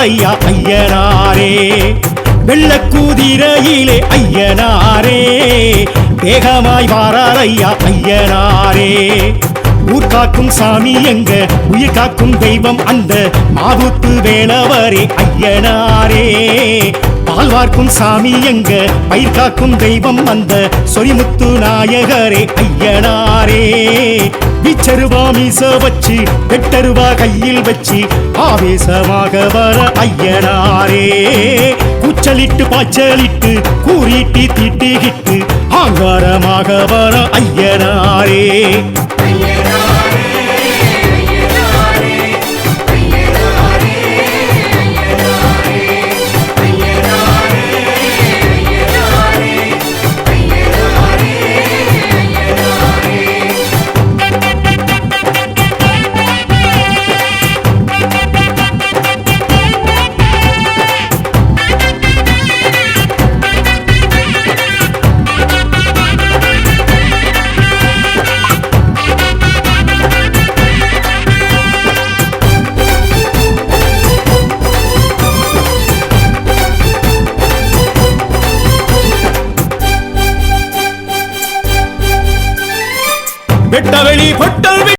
வாராரையா ஐயனாரே. வெள்ளக்கூதிரையிலே ஐயனாரே, வேகமாய் வாராரையா ஐயனாரே. ஊர்காக்கும் சாமி எங்க உயிர் காக்கும் தெய்வம் அந்த மாவுத்து வேலவரே ஐயனாரே. பால்வார்க்கும் சாமி எங்க பயிர் காக்கும் தெய்வம் அந்த சொரிமுத்து நாயகரே ஐயனாரே. விச்சருவா மீச வச்சு வெட்டருவா கையில் வச்சு ஆவேசமாக வர ஐயனாரே. கூச்சலிட்டு பாய்ச்சலிட்டு கூறிட்டு திட்டுகிட்டு ஆங்காரமாக வர ஐயனாரே. வெட்டவெளி பொட்டல்